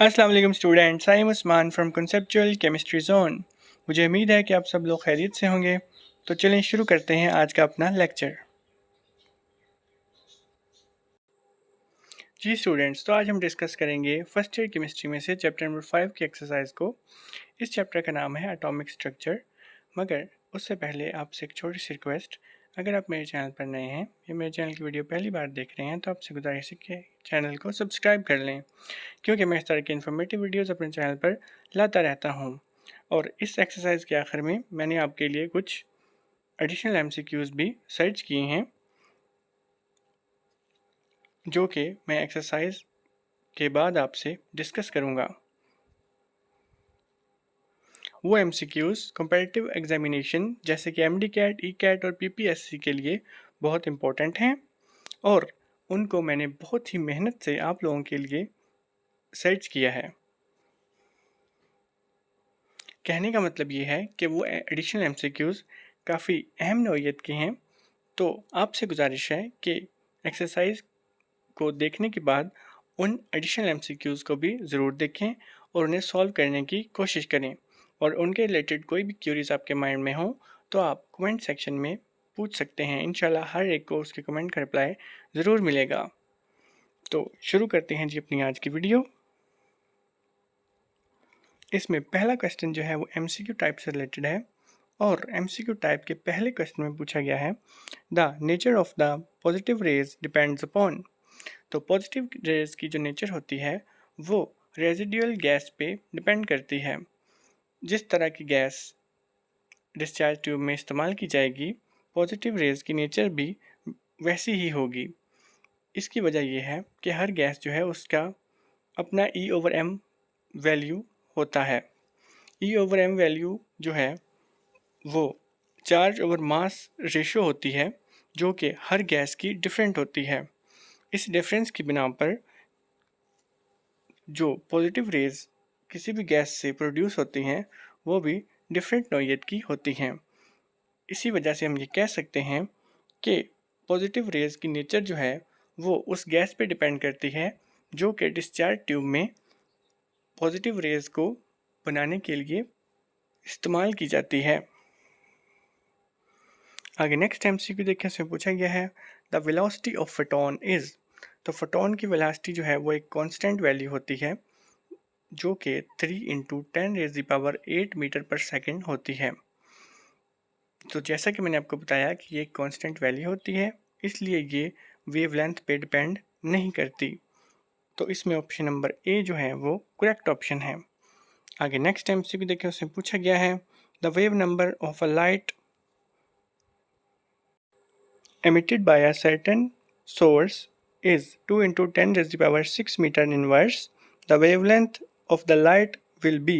अस्सलाम वालेकुम students, I am Usman from conceptual chemistry zone. मुझे उम्मीद है कि आप सब लोग खैरियत से होंगे। तो चलें शुरू करते हैं आज का अपना लेक्चर। जी स्टूडेंट्स, तो आज हम डिस्कस करेंगे फर्स्ट ईयर केमिस्ट्री में से चैप्टर नंबर 5 की एक्सरसाइज को। इस चैप्टर का नाम है एटॉमिक स्ट्रक्चर। मगर उससे पहले आपसे एक छोटी सी रिक्वेस्ट, अगर आप मेरे चैनल पर नए हैं या मेरे चैनल की वीडियो पहली बार देख रहे हैं तो आपसे गुजारिश है कि चैनल को सब्सक्राइब कर लें, क्योंकि मैं इस तरह की इन्फॉर्मेटिव वीडियोस अपने चैनल पर लाता रहता हूँ। और इस एक्सरसाइज के आखिर में मैंने आपके लिए कुछ एडिशनल एमसीक्यूज भी सर्च किए हैं, जो कि मैं एक्सरसाइज के बाद आपसे डिस्कस करूँगा। वो एमसीक्यूज कंपैरेटिव एग्जामिनेशन जैसे कि एमडी कैट, ई कैट और पीपीएससी के लिए बहुत इंपॉर्टेंट हैं, और उनको मैंने बहुत ही मेहनत से आप लोगों के लिए सर्च किया है। कहने का मतलब ये है कि वो एडिशनल एमसीक्यूज काफ़ी अहम नौइयत के हैं। तो आपसे गुजारिश है कि एक्सरसाइज को देखने के बाद उन एडिशनल एमसीक्यूज़ को भी ज़रूर देखें और उन्हें सॉल्व करने की कोशिश करें। और उनके रिलेटेड कोई भी क्यूरीज आपके माइंड में हो तो आप कमेंट सेक्शन में पूछ सकते हैं। इंशाल्लाह हर एक को उसके कमेंट का रिप्लाई ज़रूर मिलेगा। तो शुरू करते हैं जी अपनी आज की वीडियो। इसमें पहला क्वेश्चन जो है वो एमसीक्यू टाइप से रिलेटेड है, और एमसीक्यू टाइप के पहले क्वेश्चन में पूछा गया है the nature of the positive raise depends upon. तो पॉजिटिव रेज की जो नेचर होती है वो रेजिडुअल गैस पे डिपेंड करती है। जिस तरह की गैस डिस्चार्ज ट्यूब में इस्तेमाल की जाएगी, पॉजिटिव रेज की नेचर भी वैसी ही होगी। इसकी वजह यह है कि हर गैस जो है उसका अपना E/m वैल्यू होता है। E/m वैल्यू जो है वो चार्ज ओवर मास रेशो होती है, जो कि हर गैस की डिफरेंट होती है। इस डिफरेंस की बिना पर जो पॉजिटिव रेज किसी भी गैस से प्रोड्यूस होती हैं वो भी डिफरेंट नौइयत की होती हैं। इसी वजह से हम ये कह सकते हैं कि पॉजिटिव रेज की नेचर जो है वो उस गैस पे डिपेंड करती है जो कि डिस्चार्ज ट्यूब में पॉजिटिव रेज को बनाने के लिए इस्तेमाल की जाती है। आगे नेक्स्ट एमसीक्यू देखिए, इसमें पूछा गया है the velocity of photon is. तो फोटोन की वेलोसिटी जो है वो एक कांस्टेंट वैल्यू होती है, जो कि 3 × 10⁸ मीटर पर सेकेंड होती है। तो जैसा कि मैंने आपको बताया कि ये एक कांस्टेंट वैल्यू होती है, इसलिए ये वेवलेंथ पे डिपेंड नहीं करती। तो इसमें ऑप्शन नंबर ए जो है वो करेक्ट ऑप्शन है। आगे नेक्स्ट एमसीक्यू देखिए, उसमें पूछा गया है the wave number of a light emitted by a certain source is 2 × 10⁶ metre inverse. The wavelength of the light will be.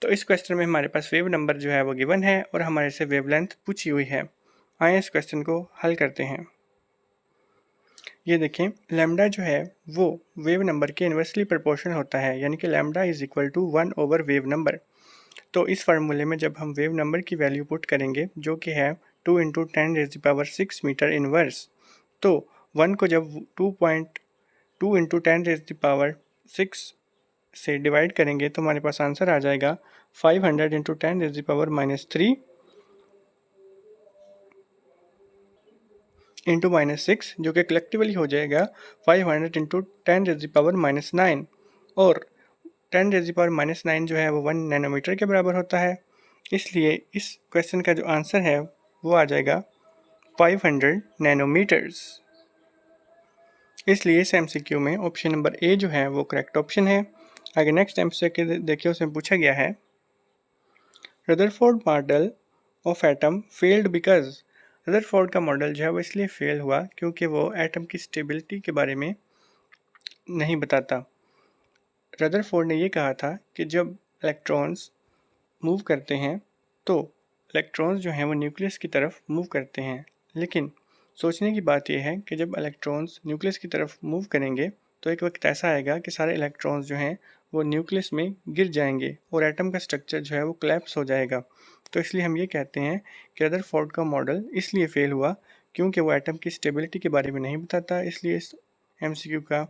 तो इस क्वेश्चन में हमारे पास वेव नंबर जो है वो गिवन है और हमारे से वेवलेंथ पूछी हुई है। आइए इस क्वेश्चन को हल करते हैं। ये देखें, लैम्डा जो है वो वेव नंबर के इन्वर्सली प्रोपोर्शनल होता है, यानी कि lambda is equal to 1 over wave number. तो इस फार्मूले में जब हम वेव नंबर की वैल्यू पुट करेंगे जो कि है 2 × 10⁶ मीटर इनवर्स, तो 1 को जब 2.2 × 10⁶ से डिवाइड करेंगे तो हमारे पास आंसर आ जाएगा 500 × 10⁻³ इंटू -6, जो कि कलेक्टिवली हो जाएगा 500 × 10⁻⁹ और 10⁻⁹ जो है वो 1 नैनोमीटर के बराबर होता है। इसलिए इस क्वेश्चन का जो आंसर है वो आ जाएगा 500 नैनोमीटर्स। इसलिए इस एमसीक्यू में ऑप्शन नंबर ए जो है वो करेक्ट ऑप्शन है। आगे नेक्स्ट एमसीक्यू देखिए, उसमें पूछा गया है Rutherford model of atom failed because. Rutherford का मॉडल जो है वो इसलिए फेल हुआ क्योंकि वो एटम की स्टेबिलिटी के बारे में नहीं बताता। रदरफोर्ड ने ये कहा था कि जब इलेक्ट्रॉन्स मूव करते हैं तो इलेक्ट्रॉन्स जो हैं वो न्यूक्लियस की तरफ मूव करते हैं, लेकिन सोचने की बात यह है कि जब इलेक्ट्रॉन्स न्यूक्लियस की तरफ मूव करेंगे तो एक वक्त ऐसा आएगा कि सारे इलेक्ट्रॉन्स जो हैं वो न्यूक्लियस में गिर जाएंगे और एटम का स्ट्रक्चर जो है वो कोलैप्स हो जाएगा। तो इसलिए हम ये कहते हैं कि रदरफोर्ड का मॉडल इसलिए फेल हुआ क्योंकि वो एटम की स्टेबिलिटी के बारे में नहीं बताता। इसलिए इस एमसीक्यू का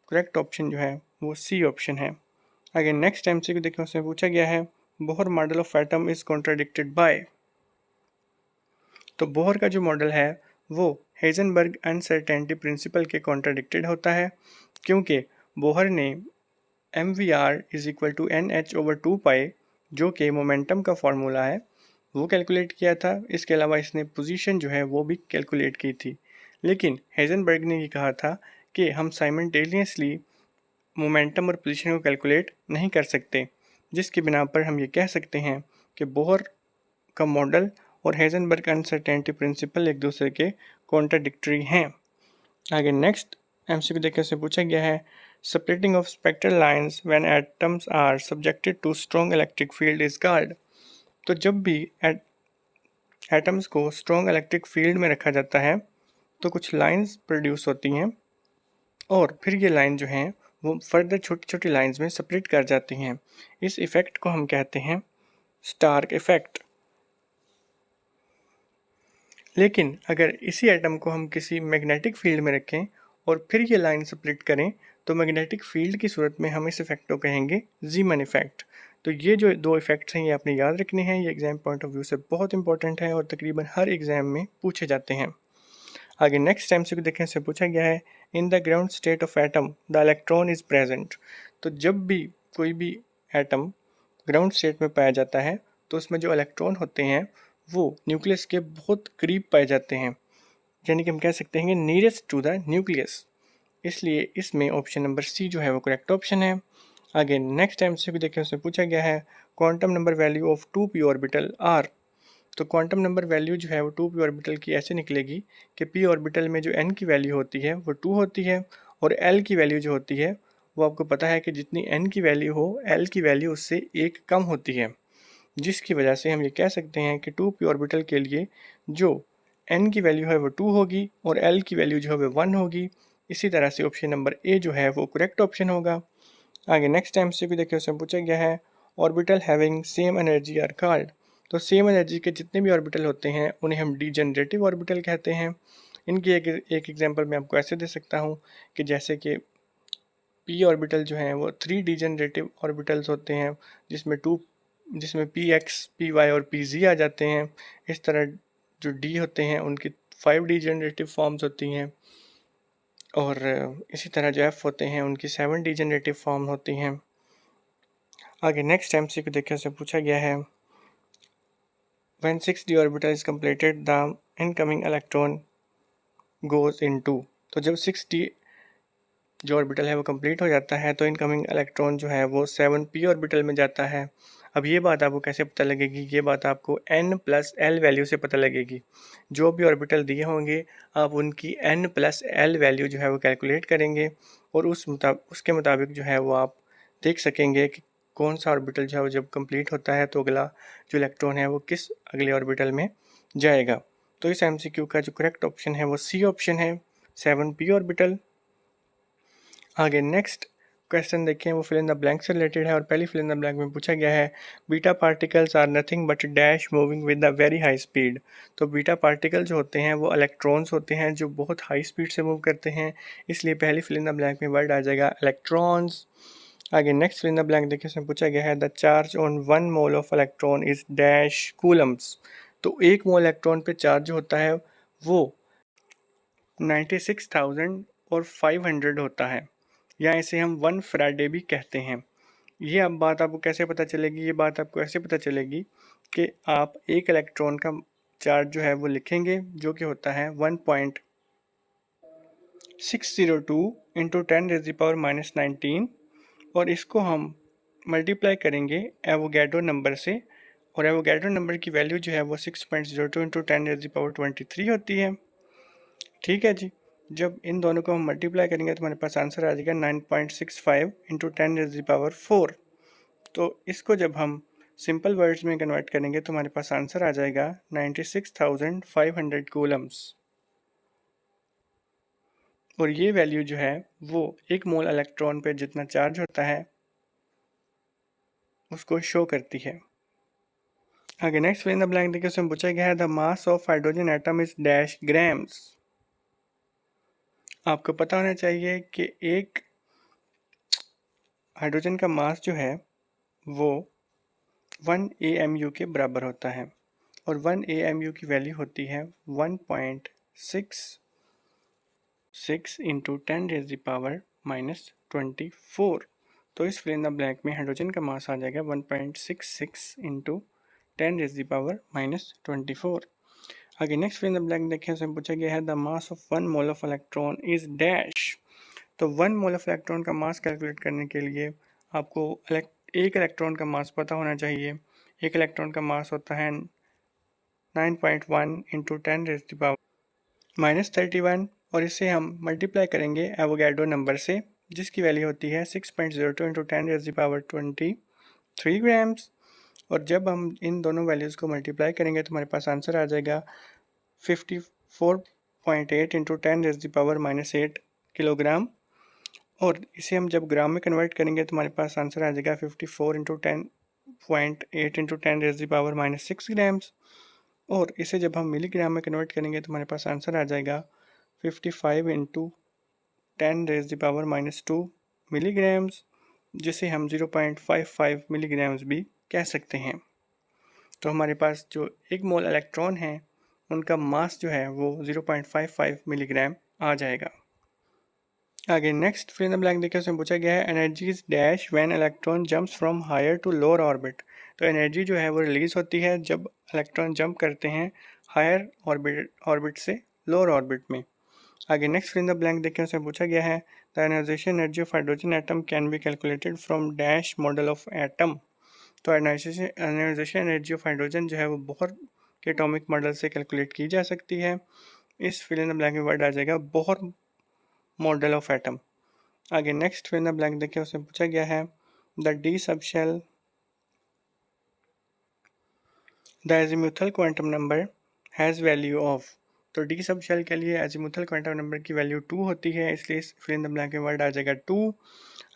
करेक्ट ऑप्शन जो है वो सी ऑप्शन है। आगे नेक्स्ट एमसीक्यू देखिए, उसमें पूछा गया है Bohr model of atom is contradicted by. तो बोहर का जो मॉडल है वो हेजनबर्ग अनसर्टेनिटी प्रिंसिपल के कॉन्ट्राडिक्टेड होता है, क्योंकि बोहर ने M V R is equal to N H over two pi, जो कि मोमेंटम का फॉर्मूला है, वो कैलकुलेट किया था। इसके अलावा इसने पोजीशन जो है वो भी कैलकुलेट की थी। लेकिन हेजनबर्ग ने ये कहा था कि हम साइमल्टेनियसली मोमेंटम और पोजीशन को कैलकुलेट नहीं कर सकते, जिसकी बिना पर हम ये कह सकते हैं कि बोहर का मॉडल और हेजनबर्ग अनसर्टेनिटी प्रिंसिपल एक दूसरे के कॉन्ट्राडिक्टरी हैं। आगे नेक्स्ट एमसीक्यू देखने से पूछा गया है splitting of spectral lines when atoms are subjected to strong electric field is called. तो जब भी एटम्स को स्ट्रॉन्ग इलेक्ट्रिक फील्ड में रखा जाता है तो कुछ लाइंस प्रोड्यूस होती हैं, और फिर ये लाइन जो हैं वो फर्दर छोटी छोटी लाइंस में स्प्लिट कर जाती हैं। इस इफ़ेक्ट को हम कहते हैं स्टार्क इफ़ेक्ट। लेकिन अगर इसी एटम को हम किसी मैग्नेटिक फील्ड में रखें और फिर ये लाइन स्प्लिट करें तो मैग्नेटिक फील्ड की सूरत में हम इस इफेक्ट को कहेंगे जीमन इफेक्ट। तो ये जो दो इफेक्ट्स हैं ये आपने याद रखने हैं, ये एग्जाम पॉइंट ऑफ व्यू से बहुत इंपॉर्टेंट है और तकरीबन हर एग्जाम में पूछे जाते हैं। आगे नेक्स्ट एमसीक्यू देखने से पूछा गया है in the ground state of atom the electron is present. तो जब भी कोई भी एटम ग्राउंड स्टेट में पाया जाता है तो उसमें जो इलेक्ट्रॉन होते हैं वो न्यूक्लियस के बहुत करीब पाए जाते हैं, यानी कि हम कह सकते हैं कि नियरेस्ट टू द न्यूक्लियस। इसलिए इसमें ऑप्शन नंबर सी जो है वो करेक्ट ऑप्शन है। आगे नेक्स्ट एमसीक्यू देखिए, उसमें पूछा गया है quantum number value of two p orbital are. तो क्वांटम नंबर वैल्यू जो है वो टू पी ऑर्बिटल की ऐसे निकलेगी कि पी ऑर्बिटल में जो एन की वैल्यू होती है वो टू होती है, और एल की वैल्यू जो होती है वो आपको पता है कि जितनी एन की वैल्यू हो एल की वैल्यू उससे एक कम होती है, जिसकी वजह से हम ये कह सकते हैं कि टू पी ऑर्बिटल के लिए जो एन की वैल्यू है वो टू होगी और एल की वैल्यू जो है वो वन होगी। इसी तरह से ऑप्शन नंबर ए जो है वो करेक्ट ऑप्शन होगा। आगे नेक्स्ट एमसीक्यू देखिए, उसमें पूछा गया है orbital having same energy are called. तो सेम एनर्जी के जितने भी ऑर्बिटल होते हैं उन्हें हम डीजनरेटिव ऑर्बिटल कहते हैं। इनकी एक एग्जांपल मैं आपको ऐसे दे सकता हूँ कि जैसे कि पी ऑर्बिटल जो हैं वो थ्री डीजनरेटिव ऑर्बिटल्स होते हैं, जिसमें पी एक्स पी वाई और पी जी आ जाते हैं। इस तरह जो डी होते हैं उनकी फाइव डीजनरेटिव फॉर्म्स होती हैं, और इसी तरह जो एफ होते हैं उनकी सेवन डीजनरेटिव फॉर्म होती हैं। आगे नेक्स्ट एमसीक्यू देखिए, से पूछा गया है when 6d orbital is completed the incoming electron goes into. तो जब 6d जो ऑर्बिटल है वो कंप्लीट हो जाता है तो इनकमिंग इलेक्ट्रॉन जो है वो 7p ऑर्बिटल में जाता है। अब ये बात आपको कैसे पता लगेगी, ये बात आपको n प्लस एल वैल्यू से पता लगेगी। जो भी ऑर्बिटल दिए होंगे आप उनकी n प्लस एल वैल्यू जो है वो कैलकुलेट करेंगे, और उसके मुताबिक जो है वो आप देख सकेंगे कि कौन सा ऑर्बिटल जो है वो जब कंप्लीट होता है तो अगला जो इलेक्ट्रॉन है वो किस अगले ऑर्बिटल में जाएगा। तो इस एमसीक्यू का जो करेक्ट ऑप्शन है वो सी ऑप्शन है, 7p ऑर्बिटल। आगे नेक्स्ट क्वेश्चन देखें, वो फिल इन द ब्लैंक से रिलेटेड है, और पहली फिल इन द ब्लैंक में पूछा गया है beta particles are nothing but dash moving with the very high speed. तो बीटा पार्टिकल जो होते हैं वो इलेक्ट्रॉन्स होते हैं जो बहुत हाई स्पीड से मूव करते हैं, इसलिए पहली फिल इन द ब्लैंक में वर्ड आ जाएगा इलेक्ट्रॉन्स। आगे next fill in the blank देखिए, उसमें पूछा गया है the charge on one mole of electron is dash coulombs. तो एक मोल इलेक्ट्रॉन पे चार्ज जो होता है वो 96,500 होता है, या इसे हम 1 फैराडे भी कहते हैं। ये अब बात आपको कैसे पता चलेगी, ये बात आपको ऐसे पता चलेगी कि आप एक इलेक्ट्रॉन का चार्ज जो है वो लिखेंगे जो कि होता है 1.602 इंटू 10⁻⁻19, और इसको हम मल्टीप्लाई करेंगे एवोगैड्रो नंबर से, और एवोगैड्रो नंबर की वैल्यू जो है वो 6.02 इंटू 10⁻23 होती है। ठीक है जी, जब इन दोनों को हम मल्टीप्लाई करेंगे तो हमारे पास आंसर आ जाएगा 9.65 इंटू 10⁻4। तो इसको जब हम सिंपल वर्ड्स में कन्वर्ट करेंगे तो हमारे पास आंसर आ जाएगा 96,500 कूलम्स। और ये वैल्यू जो है वो एक मोल इलेक्ट्रॉन पे जितना चार्ज होता है उसको शो करती है। आगे next fill in the blank देखिए, उसमें पूछा गया है the mass of hydrogen atom is dash grams. आपको पता होना चाहिए कि एक हाइड्रोजन का मास जो है वो 1 AMU के बराबर होता है और 1 AMU की वैल्यू होती है 1.66 इंटू 10⁻⁻24। तो इस फिल इन द ब्लैंक में हाइड्रोजन का मास आ जाएगा 1.66 इंटू 10⁻⁻24। आगे next fill in the blank देखें, उसमें पूछा गया है the mass of 1 mole of electron is dash. तो 1 मोल ऑफ इलेक्ट्रॉन का मास कैलकुलेट करने के लिए आपको एक इलेक्ट्रॉन का मास पता होना चाहिए। एक इलेक्ट्रॉन का मास होता है 9.1 इंटू 10⁻31 और इसे हम मल्टीप्लाई करेंगे एवोगैड्रो नंबर से, जिसकी वैल्यू होती है 6.02 इंटू 10⁻23 ग्राम्स। और जब हम इन दोनों वैल्यूज़ को मल्टीप्लाई करेंगे तो हमारे पास आंसर आ जाएगा 54.8 इंटू 10⁻⁻8 किलोग्राम। और इसे हम जब ग्राम में कन्वर्ट करेंगे तो हमारे पास आंसर आ जाएगा 54 इंटू 10.8 इंटू 10⁻6 ग्राम्स। और इसे जब हम मिलीग्राम में कन्वर्ट करेंगे तो हमारे पास आंसर आ जाएगा 55 इंटू 10⁻2 मिलीग्राम्स, जिसे हम 0.55 मिलीग्राम्स भी कह सकते हैं। तो हमारे पास जो एक मोल इलेक्ट्रॉन है उनका मास जो है वो 0.55 मिलीग्राम आ जाएगा। आगे next fill in the blank देखिए, उसमें पूछा गया है energy is dash when electron jumps from higher to lower orbit. तो एनर्जी जो है वो रिलीज होती है जब इलेक्ट्रॉन जंप करते हैं हायर ऑर्बिट से लोअर ऑर्बिट में। आगे next fill in the blank देखिए, उसमें पूछा गया है the ionisation energy of hydrogen atom can be calculated from dash model of atom. तो आयोनाइजेशन एनर्जी ऑफ हाइड्रोजन जो है वो बोहर के एटॉमिक मॉडल से कैलकुलेट की जा सकती है। इस फिल इन द ब्लैंक में वर्ड आ जाएगा बोहर मॉडल ऑफ एटम। आगे next fill in the blank देखिए, उसमें पूछा गया है the d subshell the azimuthal quantum number has value of. तो डी सबशेल के लिए एजीमुथल क्वांटम नंबर की वैल्यू 2 होती है, इसलिए इस फिल इन द ब्लैंक में वर्ड आ जाएगा 2।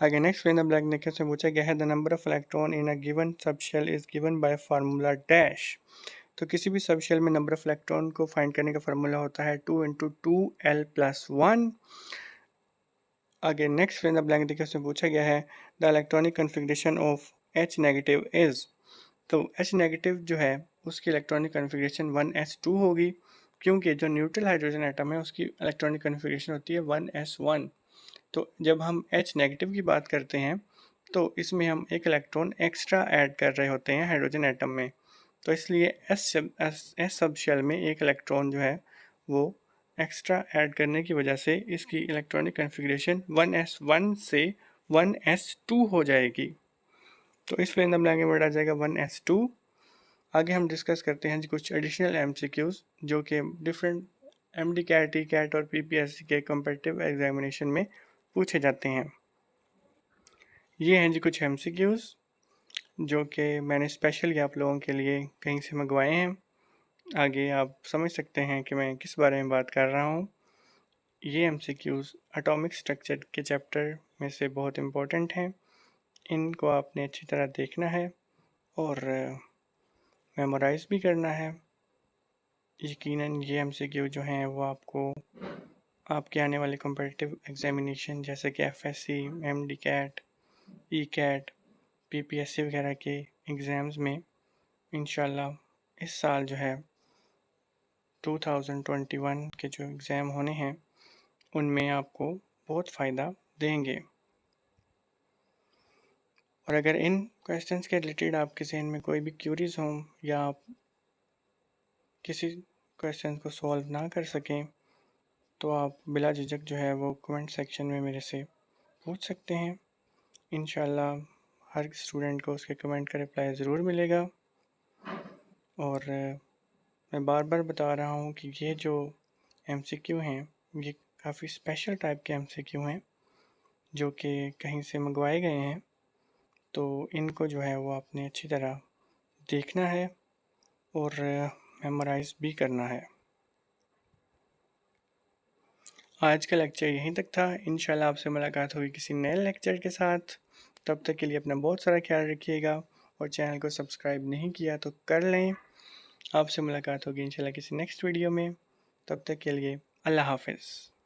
आगे next fill in the blank देखिए, उसमें पूछा गया है the number of electron in a given subshell is given by formula dash. तो किसी भी सबशेल में नंबर ऑफ इलेक्ट्रॉन को फाइंड करने का फार्मूला होता है 2 इंटू 2l+1। आगे next fill in the blank देखिए, उसमें पूछा गया है the electronic configuration of H negative is. तो H नेगेटिव जो है उसकी इलेक्ट्रॉनिक कन्फिग्रेशन 1s2 होगी, क्योंकि जो न्यूट्रल हाइड्रोजन एटम है उसकी इलेक्ट्रॉनिक कन्फिग्रेशन होती है 1s1। तो जब हम H नेगेटिव की बात करते हैं तो इसमें हम एक इलेक्ट्रॉन एक्स्ट्रा ऐड कर रहे होते हैं हाइड्रोजन एटम में। तो इसलिए एस सब शेल में एक इलेक्ट्रॉन जो है वो एक्स्ट्रा ऐड करने की वजह से इसकी इलेक्ट्रॉनिक कन्फिग्रेशन 1s1 से 1s2 हो जाएगी। तो इस फिल इन द ब्लैंक में वर्ड आ जाएगा 1s2। आगे हम डिस्कस करते हैं कुछ एडिशनल MCQs जो कि different MD CAT, E CAT और PPSC के कम्पिटिटिव एग्जामिनेशन में पूछे जाते हैं। ये हैं जी कुछ MCQs जो कि मैंने स्पेशली आप लोगों के लिए कहीं से मंगवाए हैं। आगे आप समझ सकते हैं कि मैं किस बारे में बात कर रहा हूँ। ये MCQs एटॉमिक स्ट्रक्चर के चैप्टर में से बहुत इम्पोर्टेंट हैं। इनको आपने अच्छी तरह देखना है और मेमोराइज भी करना है। यकीनन ये MCQ जो हैं वो आपको आपके आने वाले कॉम्पिटिटिव एग्जामिनेशन जैसे कि FSC, MD CAT, E CAT, PPSC वगैरह के एग्ज़ाम्स में इंशाल्लाह इस साल जो है 2021 के जो एग्ज़ाम होने हैं उनमें आपको बहुत फ़ायदा देंगे। और अगर इन क्वेश्चंस के रिलेटेड आपके जहन में कोई भी क्यूरीज हों या आप किसी क्वेश्चन को सॉल्व ना कर सकें तो आप बिला झिझक जो है वो कमेंट सेक्शन में मेरे से पूछ सकते हैं। इंशाल्लाह हर स्टूडेंट को उसके कमेंट का रिप्लाई ज़रूर मिलेगा। और मैं बार बार बता रहा हूँ कि ये जो MCQ हैं ये काफ़ी स्पेशल टाइप के MCQ हैं जो कि कहीं से मंगवाए गए हैं। तो इनको जो है वो आपने अच्छी तरह देखना है और मेमोराइज भी करना है। आज का लेक्चर यहीं तक था। इंशाल्लाह आपसे मुलाकात होगी किसी नए लेक्चर के साथ। तब तक के लिए अपना बहुत सारा ख्याल रखिएगा और चैनल को सब्सक्राइब नहीं किया तो कर लें। आपसे मुलाकात होगी इंशाल्लाह किसी नेक्स्ट वीडियो में। तब तक के लिए अल्लाह हाफ़िज़।